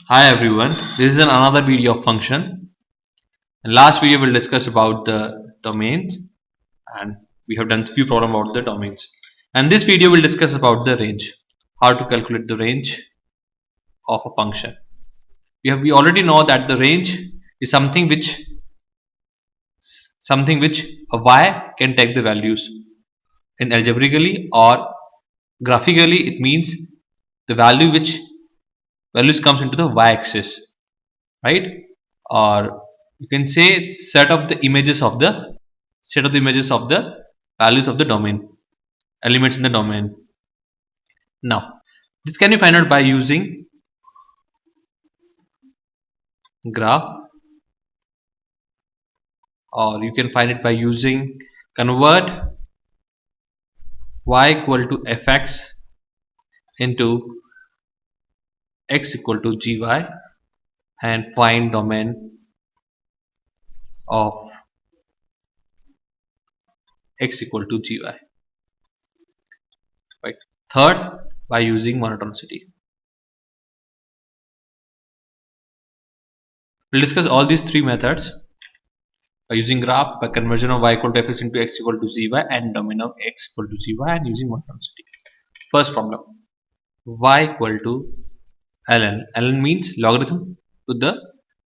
Hi everyone, this is another video of function. In last video we'll discuss about the domains and we have done few problem about the domains. And this video will discuss about the range, how to calculate the range of a function. We already know that the range is something which a y can take the values in algebraically or graphically. It means the values comes into the y-axis, right? Or you can say set of the images of the values of the domain, elements in the domain. Now this can be find out by using graph, or you can find it by using convert y equal to fx into x equal to gy and find domain of x equal to gy, right? Third, by using monotonicity. We'll discuss all these three methods by using graph, by conversion of y equal to fx into x equal to gy, and domain of x equal to gy, and using monotonicity. First problem, y equal to ln. Ln means logarithm to the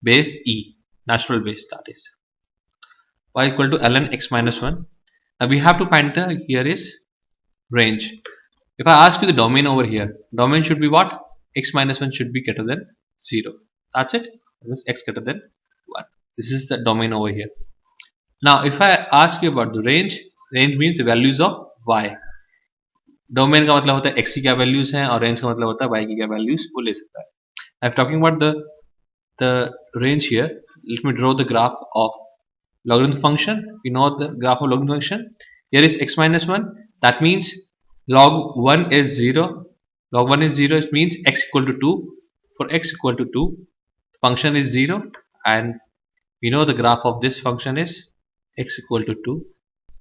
base e, natural base, that is y equal to ln x minus 1. Now we have to find the here is range. If I ask you the domain over here, domain should be what? X minus 1 should be greater than 0. That's it. That means x greater than 1. This is the domain over here. Now if I ask you about the range, range means the values of y. Domain का मतलब होता है x की क्या values हैं और range का मतलब होता है y की क्या वैल्यूज वो ले सकता है. I am talking about the range here. Let me draw the graph of logarithm function. We know the graph of logarithm function. Here is x minus 1. That means log 1 is 0. Log 1 is 0. It means x equal to 2. For x equal to 2, the function is 0, and we know the graph of this function is x equal to 2.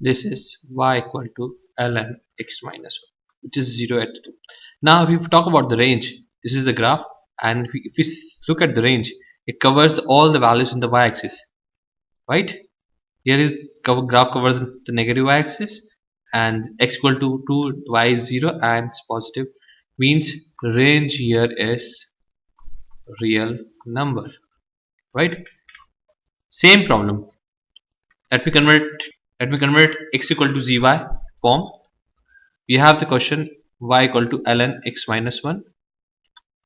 This is y equal to ln x minus 1, which is 0 at 2. Now if we talk about the range, this is the graph, and if we look at the range, it covers all the values in the y-axis, right? Here is graph covers the negative y-axis, and x equal to 2, y is 0 and it's positive, means range here is real number, right? Same problem. Let me convert x equal to gy form. We have the question y equal to ln x minus 1.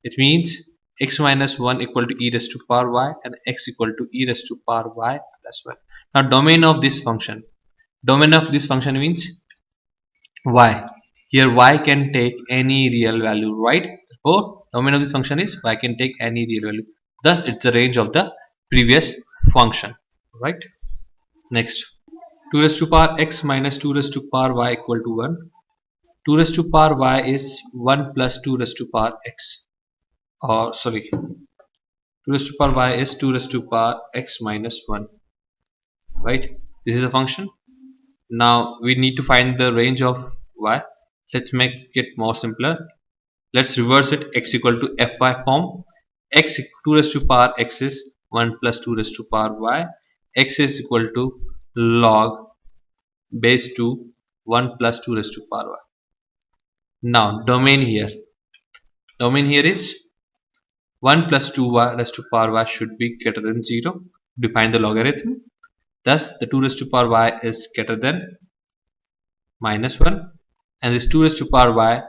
It means x minus 1 equal to e raised to power y and x equal to e raised to power y plus 1. Now domain of this function. Domain of this function means y. Here y can take any real value, right? Therefore domain of this function is y can take any real value. Thus it's the range of the previous function, right? Next, 2 raised to power x minus 2 raised to power y equal to 1. 2 raised to power y is 1 plus 2 raised to power x, or sorry, 2 raised to power y is 2 raised to power x minus 1, right? This is a function. Now we need to find the range of y. Let's make it more simpler. Let's reverse it. X equal to fy form. X 2 raised to power x is 1 plus 2 raised to power y. X is equal to log base 2 1 plus 2 raised to power y. Now domain here is 1 plus 2y raised to power y should be greater than 0 to define the logarithm. Thus the 2 raised to power y is greater than minus 1, and this 2 raised to power y,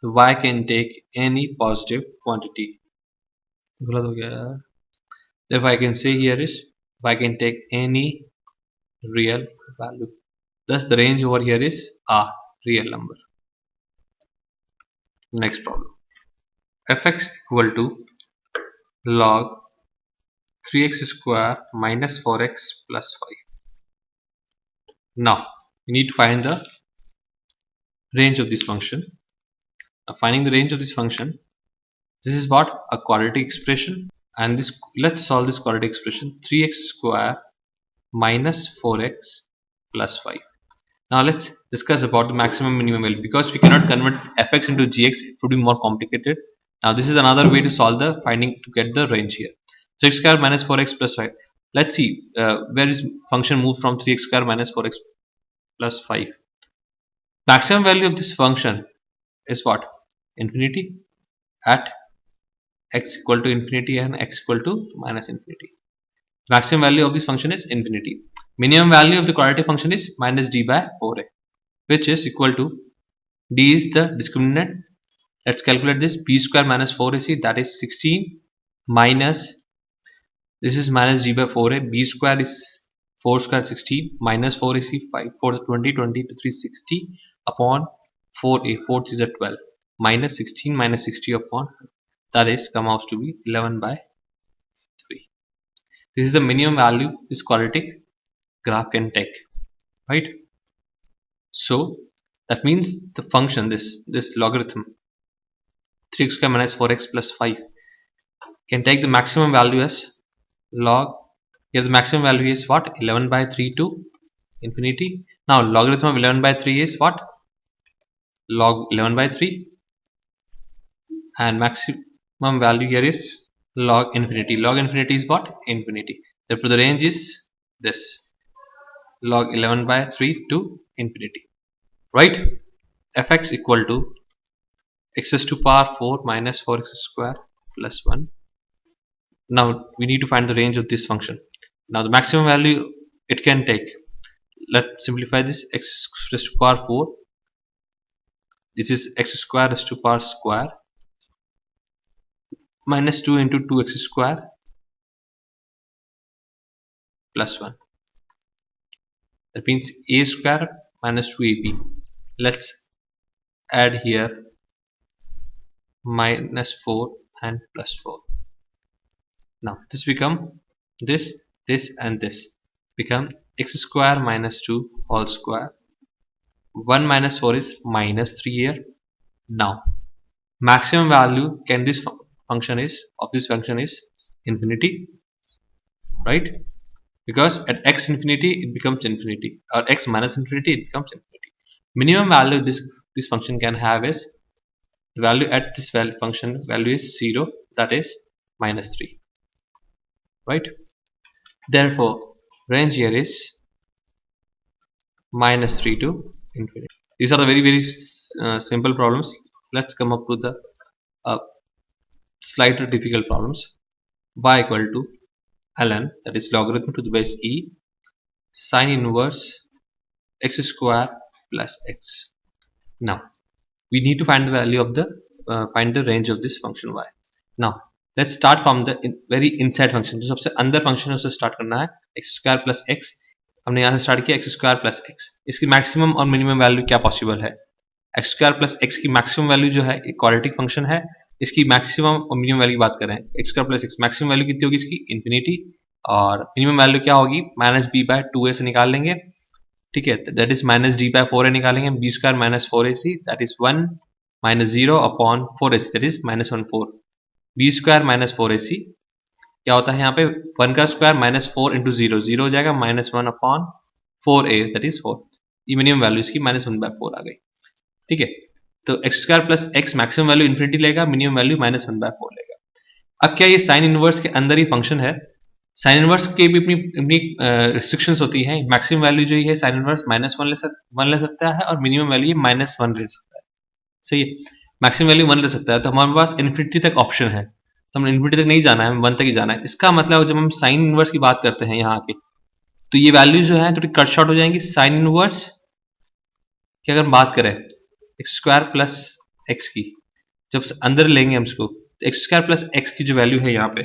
the y can take any positive quantity. Therefore I can say here is y can take any real value. Thus the range over here is a real number. Next problem, fx equal to log 3x square minus 4x plus 5. Now we need to find the range of this function. Now finding the range of this function, this is what a quadratic expression, and this, let's solve this quadratic expression. 3x square minus 4x plus 5. Now let's discuss about the maximum minimum value. Because we cannot convert fx into gx, it would be more complicated. Now this is another way to solve the finding to get the range here. 3x square minus 4x plus 5. Let's see where is function moved from 3x square minus 4x plus 5. Maximum value of this function is what? Infinity at x equal to infinity and x equal to minus infinity. Maximum value of this function is infinity. Minimum value of the quadratic function is minus d by 4a, which is equal to d is the discriminant. Let's calculate this. B square minus 4ac, that is 16, minus this is minus d by 4a. B square is 4 square 16 minus 4ac 5 4 20 20 to 360 upon 4a. 4 is a 12 minus 16 minus 60 upon, that is come out to be 11 by 3. This is the minimum value this quadratic graph can take, right? So that means the function this logarithm 3x square minus 4x plus 5 can take the maximum value as log. Here the maximum value is what? 11 by 3 to infinity. Now logarithm of 11 by 3 is what? Log 11 by 3, and maximum value here is log infinity. Log infinity is what? Infinity. Therefore the range is this, log 11 by 3 to infinity, right? Fx equal to x raised to power 4 minus 4x square plus 1. Now we need to find the range of this function. Now the maximum value it can take, let's simplify this. X raised to power 4, this is x square raised to power square minus 2 into 2x square plus 1. That means a square minus 2ab. Let's add here minus 4 and plus 4. Now this become this and this become x square minus 2 whole square. 1 minus 4 is minus 3 here. Now maximum value can this function is of this function is infinity, right? Because at x infinity it becomes infinity, or x minus infinity it becomes infinity. Minimum value this function can have is the value at this function value is 0, that is minus 3, right? Therefore range here is minus 3 to infinity. These are the very simple problems. Let's come up to the slightly difficult problems. Y equal to ln, that is logarithm to the base e sine inverse x square plus x. Now we need to find the value of the find the range of this function y. Now let's start from the very inside function. जो सबसे अंदर function है उसे start करना है. x square plus x हमने यहाँ से स्टार्ट किया x स्क्वायर प्लस x. इसकी मैक्सिमम और मिनिमम वैल्यू क्या पॉसिबल है? x स्क्वायर प्लस x की मैक्सिमम वैल्यू जो है एक क्वाड्रेटिक फंक्शन है, इसकी मैक्सिमम और मिनिमम वैल्यू बात करें x square plus x, maximum value कितनी होगी इसकी? इन्फिनिटी. और मिनिमम वैल्यू क्या होगी? माइनस बी बाय 2a से निकाल लेंगे, ठीक है? That is minus D by 4a निकालेंगे. B square minus 4ac, that is 1 minus 0 upon 4ac, that is minus 1 4. B square minus 4ac क्या होता है यहाँ पे? 1 का स्क्वायर माइनस 4 इंटू 0, 0 हो जाएगा minus 1 upon 4a, that is 4. ये मिनिमम वैल्यू इसकी माइनस 1 बाय 4 आ गई, ठीक है? तो x square plus x maximum value infinity लेगा, मिनिमम वैल्यू माइनस 1 बाय 4 लेगा. अब क्या ये साइन इनवर्स के अंदर ही फंक्शन है? साइन इनवर्स के भी अपनी रिस्ट्रिक्शंस होती हैं. मैक्सिमम वैल्यू जो है साइन इनवर्स माइनस 1 ले सकता है और मिनिमम वैल्यू माइनस 1 ले सकता है. सही है, मैक्सिमम वैल्यू 1 ले सकता है. तो हमारे पास इन्फिनिटी तक ऑप्शन है, तो हमें इन्फिनिटी तक नहीं जाना है, हमें 1 तक ही जाना है. इसका मतलब जब हम साइन इनवर्स की बात करते हैं यहाँ आके, तो ये वैल्यू जो है थोड़ी कट शॉर्ट हो जाएंगी. साइन इनवर्स की अगर हम बात करें एक्स स्क्वायर प्लस एक्स की, जब अंदर लेंगे हम इसको, तो एक्स स्क्वायर प्लस एक्स की जो वैल्यू है यहाँ पे,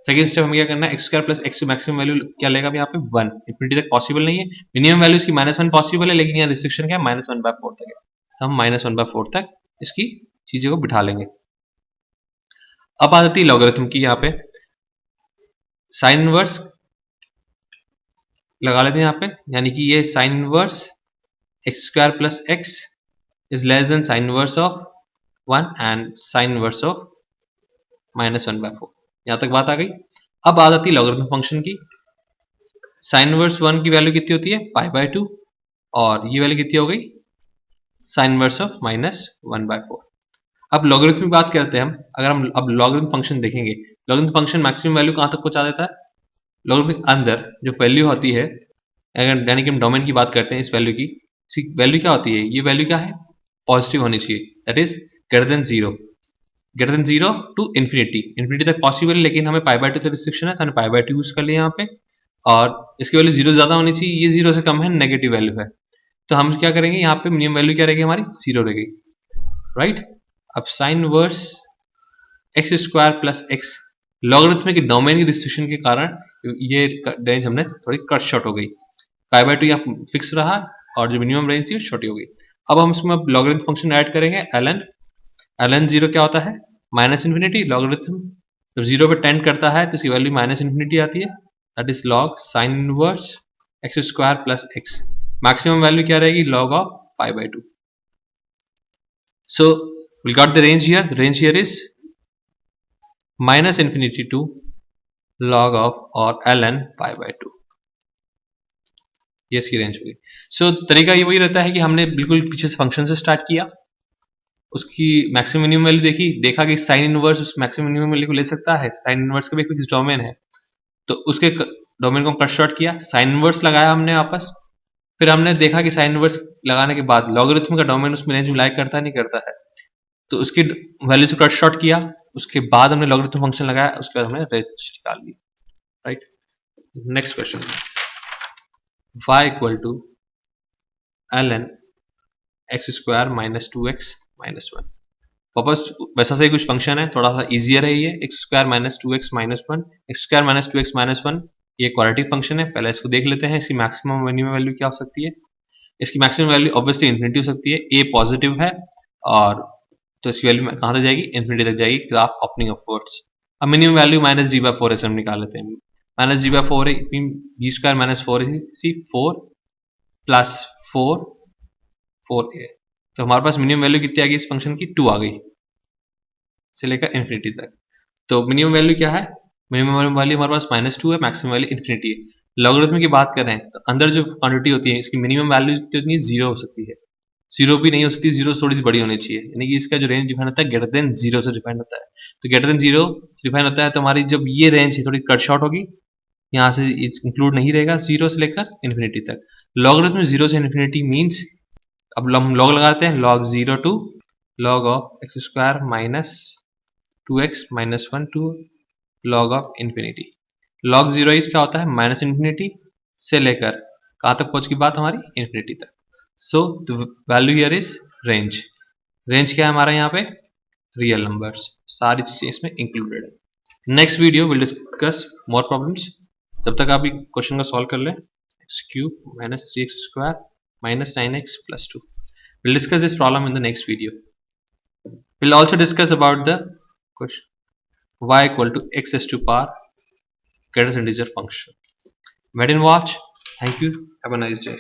सेकेंड स्टेप हमें क्या करना है? एक्स स्क्वायर प्लस एक्स की मैक्सिमम वैल्यू क्या लेगा यहाँ पे? 1. इन्फिनिटी तक पॉसिबल नहीं है. मिनिमम वैल्यू इसकी माइनस 1 पॉसिबल है, लेकिन यहाँ रिस्ट्रिक्शन क्या है? माइनस 1 बाय 4 तक है. तो हम माइनस 1 बाय 4 तक इसकी चीजों को बिठा लेंगे. अब आ जाती है लॉगरिथम की. यहाँ पे साइन इनवर्स लगा लेते हैं यहाँ पे, यानी कि ये sine inverse x square plus x is less than sine inverse of 1 and sine inverse of minus 1 by 4. यहाँ तक बात आ गई. अब आ जाती है लॉगरिथम फंक्शन की. साइन इनवर्स 1 की वैल्यू कितनी होती है? पाई बाय 2, और ये वैल्यू कितनी हो गई? Sine inverse of minus 1 by 4. अब लॉगरिथम की बात करते हैं हम। अगर हम अब लॉगरिथम फंक्शन देखेंगे, लॉगरिथम फंक्शन मैक्सिमम वैल्यू कहाँ तक पहुंचा देता है? लॉगरिथम के अंदर जो वैल्यू होती है, अगर यानी कि हम डोमेन की बात करते हैं इस वैल्यू की, वैल्यू क्या होती है? ये वैल्यू क्या है? पॉजिटिव होनी चाहिए, that is greater than zero, greater than zero to infinity. Infinity तक पॉसिबल है, लेकिन हमें पाई बाय टू तक रिस्ट्रिक्शन है, तो हमने पाई बाय टू यूज कर लिया यहाँ पे। और इसकी वैल्यू जीरो ज्यादा होनी चाहिए, ये जीरो से कम है, नेगेटिव वैल्यू है, तो हम क्या करेंगे? यहाँ पे मिनिमम वैल्यू क्या रहेगी हमारी? जीरो रहेगी, राइट। अब sine verse x square plus x, logarithmic domain की रिस्ट्रिक्शन के कारण ये रेंज हमने थोड़ी कट शॉर्ट हो गई, पाई बाय टू यहाँ फिक्स रहा और जो मिनिमम रेंज थी वो छोटी हो गई। अब हम इसमें लॉगरिथम फंक्शन ऐड करेंगे, ln। ln जीरो क्या होता है? Minus infinity. लॉगरिथम जब जीरो पे टेंड करता है तो इसकी वैल्यू माइनस इन्फिनिटी आती है, that is log sine inverse x square plus x. Maximum value क्या रहेगी? Log of pi by two. So we got the range here, the range here is minus infinity to log of और ln pi by two, ये इसकी range होगी। सो तरीका ये वही रहता है कि हमने बिल्कुल पीछे से फंक्शन से स्टार्ट किया, उसकी मैक्सिमम मिनिमम वैल्यू देखी, देखा कि साइन इनवर्स उस मैक्सिमम मिनिमम वैल्यू को ले सकता है, साइन इनवर्स का भी फिक्स डोमेन है, तो उसके डोमेन को कट शॉर्ट किया, साइन इनवर्स लगाया हमने वापस। फिर हमने देखा कि साइन इनवर्स लगाने के बाद लॉगरिथम का डोमेन उसमें रेंज में लाइक करता है नहीं करता है, तो उसकी वैल्यू से कट शॉर्ट किया, उसके बाद हमने लॉगरिथम फंक्शन लगाया, उसके बाद हमने रेंज निकाल ली, right. Next question, y equal to ln x square minus two x minus one. वापस वैसा से कुछ फंक्शन है, थोड़ा सा इजियर है ये, x square minus two x minus one, x square minus two x minus one, ये क्वाड्रेटिक फंक्शन है। पहले इसको देख लेते हैं, इसकी मैक्सिमम मिनिमम वैल्यू क्या हो सकती है। इसकी मैक्सिमम वैल्यू ऑब्वियसली इन्फिनिटी हो सकती है, ए पॉजिटिव है, और तो इसकी वैल्यू कहाँ तक जाएगी? इन्फिनिटी तक जाएगी, ग्राफ ओपनिंग अपवर्ड्स। अब minimum value minus G by four ऐसे हम निकाल लेते हैं, माइनस जी बाय फोर है, B square minus four C four plus four four A, तो हमारे पास मिनिमम वैल्यू कितनी आ गई इस फंक्शन की? टू आ गई, से लेकर इन्फिनिटी तक। तो मिनिमम वैल्यू क्या है? मिनिमम वैल्यू हमारे पास माइनस टू है, मैक्सिमम वैल्यू इन्फिनिटी है। लॉगरिथम की बात करें तो अंदर जो क्वांटिटी होती है इसकी मिनिमम वैल्यू कितनी? जीरो हो सकती है, जीरो भी नहीं हो सकती, जीरो थोड़ी सी बड़ी होनी चाहिए, यानी कि इसका जो रेंज डिफाइन होता है ग्रेटर देन जीरो से डिफाइन होता है। तो ग्रेटर देन जीरो डिफाइन होता है, तो हमारी जब ये रेंज है थोड़ी कट शॉर्ट होगी, यहाँ से इंक्लूड नहीं रहेगा जीरो से लेकर इन्फिनिटी तक। लॉगरिथम जीरो से इन्फिनिटी मीन्स, अब हम लॉग लगाते हैं, log zero to log of x square minus two x minus one to log of infinity. Log zero is क्या होता है? माइनस इन्फिनिटी से लेकर कहाँ तक पहुंच की बात हमारी? इन्फिनिटी तक। So the value here is range. Range क्या है हमारा यहाँ पे? रियल नंबर्स, सारी चीजें इसमें इंक्लूडेड है। Next video will discuss more problems, जब तक आप क्वेश्चन को सॉल्व कर लें। X cube minus three x square minus 9x plus 2. We'll discuss this problem in the next video. We'll also discuss about the question y equal to x raised to power greatest integer function. Wait and watch. Thank you. Have a nice day.